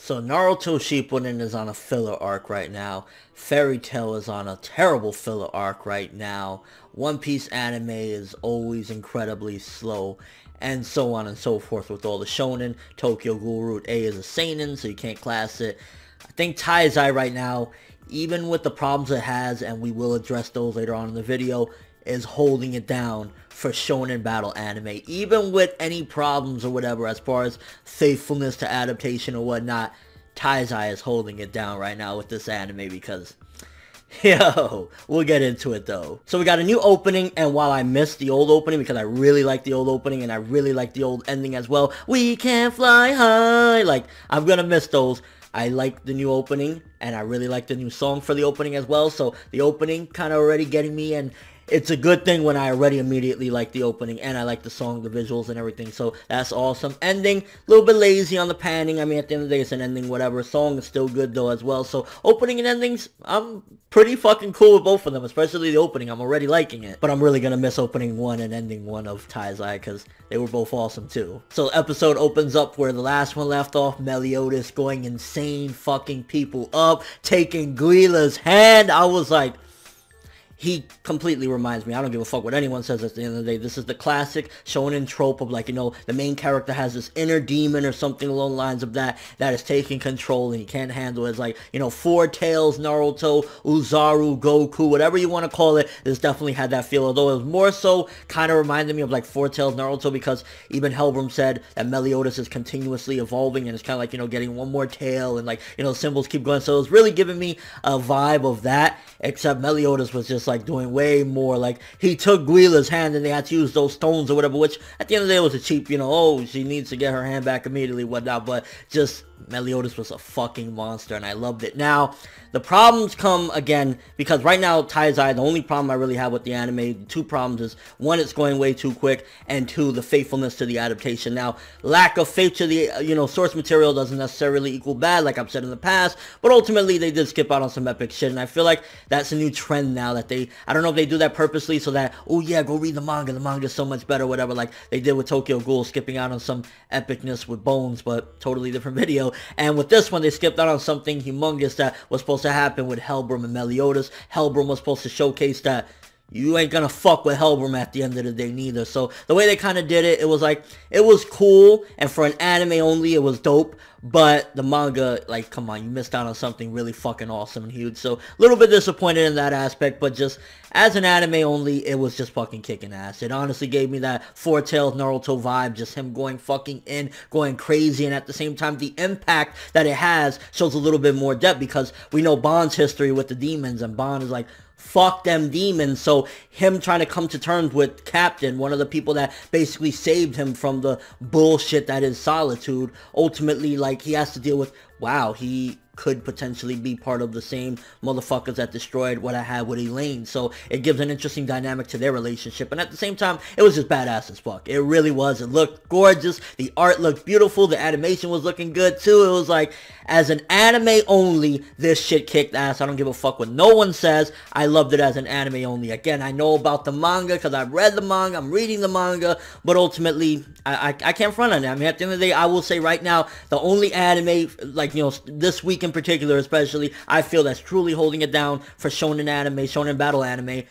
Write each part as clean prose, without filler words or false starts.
So Naruto Shippuden is on a filler arc right now. Fairy Tail is on a terrible filler arc right now. One Piece anime is always incredibly slow. And so on and so forth with all the shonen. Tokyo Ghoul Route A is a seinen, so you can't class it. I think Taizai right now, even with the problems it has, and we will address those later on in the video, is holding it down for shonen battle anime. Even with any problems or whatever as far as faithfulness to adaptation or whatnot, Taizai is holding it down right now with this anime because, yo, we'll get into it though. So we got a new opening, and while I missed the old opening because I really like the old opening and I really like the old ending as well, we can fly high, like, I'm gonna miss those. I like the new opening, and I really like the new song for the opening as well, so the opening kind of already getting me, and it's a good thing when I already immediately like the opening, and I like the song, the visuals, and everything, so that's awesome. Ending, a little bit lazy on the panning. I mean, at the end of the day, it's an ending, whatever. Song is still good, though, as well, so opening and endings, I'm pretty fucking cool with both of them, especially the opening. I'm already liking it, but I'm really gonna miss opening 1 and ending 1 of Taizai, because they were both awesome, too. So the episode opens up where the last one left off, Meliodas going insane, fucking people up, taking Guila's hand. I was like, he completely reminds me, I don't give a fuck what anyone says at the end of the day. This is the classic shonen trope of, like, you know, the main character has this inner demon or something along the lines of that is taking control and he can't handle it. It's like, you know, Four Tails, Naruto, Uzaru, Goku, whatever you want to call it. This definitely had that feel, although it was more so kind of reminded me of like Four Tails, Naruto, because even Helbram said that Meliodas is continuously evolving and it's kind of like, you know, getting one more tail and, like, you know, symbols keep going. So it was really giving me a vibe of that, except Meliodas was just like doing way more. Like, he took Guila's hand and they had to use those stones or whatever, which at the end of the day was a cheap, you know, oh, she needs to get her hand back immediately, whatnot, but just Meliodas was a fucking monster and I loved it. Now, the problems come again because right now Taizai, the only problem I really have with the anime, two problems is, one, it's going way too quick, and two, the faithfulness to the adaptation. Now, lack of faith to the, you know, source material doesn't necessarily equal bad, like I've said in the past, but ultimately they did skip out on some epic shit, and I feel like that's a new trend now that they, I don't know if they do that purposely so that, oh yeah, go read the manga is so much better, whatever, like they did with Tokyo Ghoul, skipping out on some epicness with Bones, but totally different video. And with this one, they skipped out on something humongous that was supposed to happen with Helbram and Meliodas. Helbram was supposed to showcase that you ain't gonna fuck with Helbram at the end of the day neither. So the way they kind of did it, it was like, it was cool, and for an anime only, it was dope. But the manga, like, come on, you missed out on something really fucking awesome and huge. So a little bit disappointed in that aspect, but just as an anime only, it was just fucking kicking ass. It honestly gave me that Four Tails Naruto vibe, just him going fucking in, going crazy, and at the same time, the impact that it has shows a little bit more depth, because we know Bond's history with the demons, and Bond is like, fuck them demons. So him trying to come to terms with Captain, one of the people that basically saved him from the bullshit that is solitude, ultimately, like, he has to deal with, wow, he could potentially be part of the same motherfuckers that destroyed what I had with Elaine. So it gives an interesting dynamic to their relationship, and at the same time, it was just badass as fuck. It really was. It looked gorgeous. The art looked beautiful. The animation was looking good too. It was like, as an anime only, this shit kicked ass. I don't give a fuck what no one says. I loved it as an anime only. Again, I know about the manga because I've read the manga, I'm reading the manga, but ultimately, I can't front on that. I mean, at the end of the day, I will say right now, the only anime, like, you know, this week in particular especially, I feel that's truly holding it down for shonen anime, shonen battle anime,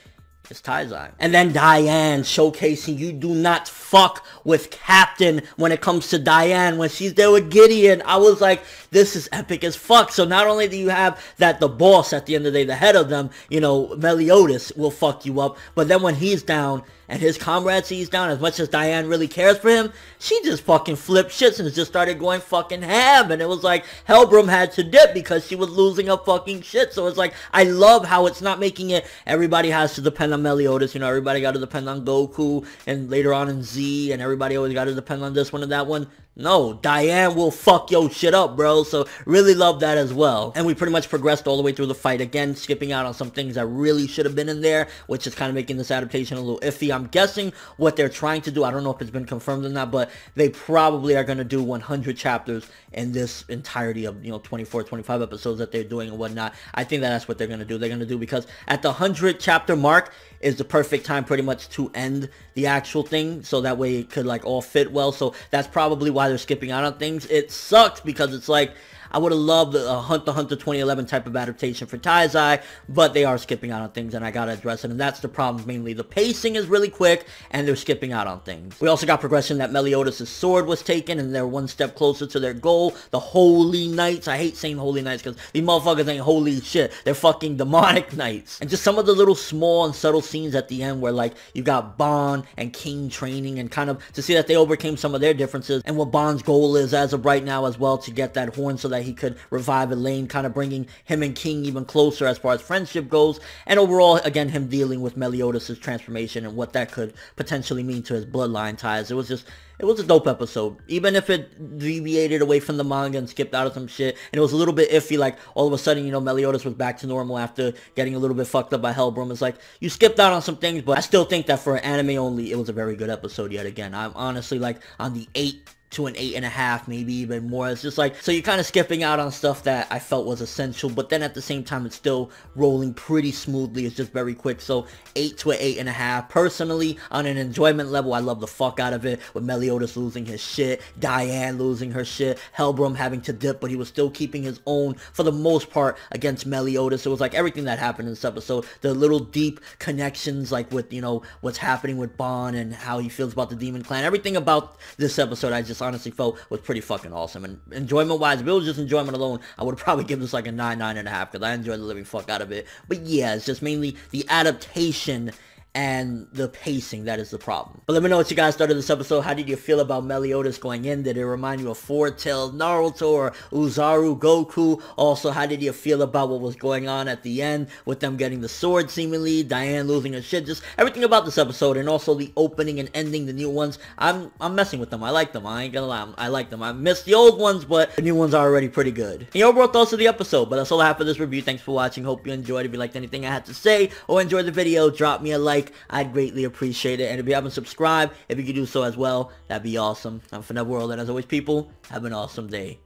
is Taizai. And then Diane showcasing you do not fuck with Captain when it comes to Diane when she's there with Gideon. I was like, this is epic as fuck. So not only do you have that the boss at the end of the day, the head of them, you know, Meliodas will fuck you up, but then when he's down and his comrade sees down, as much as Diane really cares for him, she just fucking flipped shits and just started going fucking ham. And it was like, Helbram had to dip because she was losing her fucking shit. So it's like, I love how it's not making it, everybody has to depend on Meliodas, you know, everybody got to depend on Goku, and later on in Z, and everybody always got to depend on this one and that one. No, Diane will fuck your shit up, bro. So really love that as well. And we pretty much progressed all the way through the fight. Again, skipping out on some things that really should have been in there, which is kind of making this adaptation a little iffy. I'm guessing what they're trying to do, I don't know if it's been confirmed or not, but they probably are going to do 100 chapters in this entirety of, you know, 24, 25 episodes that they're doing and whatnot. I think that's what they're going to do. They're going to do, because at the 100 chapter mark is the perfect time pretty much to end the actual thing, so that way it could like all fit well. So that's probably why they're skipping out on things. It sucks because it's like, I would have loved a Hunter x Hunter 2011 type of adaptation for Taizai, but they are skipping out on things, and I gotta address it, and that's the problem mainly. The pacing is really quick, and they're skipping out on things. We also got progression that Meliodas' sword was taken, and they're one step closer to their goal, the Holy Knights. I hate saying Holy Knights, because these motherfuckers ain't holy shit. They're fucking demonic knights. And just some of the little small and subtle scenes at the end where, like, you got Bond and King training, and kind of to see that they overcame some of their differences, and what Bond's goal is as of right now as well, to get that horn so that he could revive Elaine, kind of bringing him and King even closer as far as friendship goes, and overall, again, him dealing with Meliodas' transformation and what that could potentially mean to his bloodline ties. It was a dope episode, even if it deviated away from the manga and skipped out of some shit, and it was a little bit iffy, like, all of a sudden, you know, Meliodas was back to normal after getting a little bit fucked up by Helbram. It's like, you skipped out on some things, but I still think that for an anime only, it was a very good episode yet again. I'm honestly, like, on the 8 to an 8.5, maybe even more. It's just like, so you're kind of skipping out on stuff that I felt was essential, but then at the same time, it's still rolling pretty smoothly. It's just very quick. So 8 to an 8.5. Personally, on an enjoyment level, I love the fuck out of it, with Meliodas losing his shit, Diane losing her shit, Helbram having to dip, but he was still keeping his own for the most part against Meliodas. It was like everything that happened in this episode, the little deep connections, like with, you know, what's happening with Bond and how he feels about the Demon Clan. Everything about this episode, I just honestly felt was pretty fucking awesome. And enjoyment wise, if it was just enjoyment alone, I would probably give this like a 9, 9.5, because I enjoyed the living fuck out of it. But yeah, it's just mainly the adaptation and the pacing that is the problem. But let me know what you guys thought of this episode. How did you feel about Meliodas going in? Did it remind you of Four-Tailed Naruto or Uzaru Goku? Also, how did you feel about what was going on at the end with them getting the sword seemingly, Diane losing her shit, just everything about this episode, and also the opening and ending, the new ones. I'm messing with them. I like them. I ain't gonna lie. I like them. I missed the old ones, but the new ones are already pretty good. And your overall thoughts of the episode. But that's all I have for this review. Thanks for watching. Hope you enjoyed. If you liked anything I had to say or enjoyed the video, drop me a like. I'd greatly appreciate it. And if you haven't subscribed, if you could do so as well, that'd be awesome. I'm ForneverWorld, and as always, people, have an awesome day.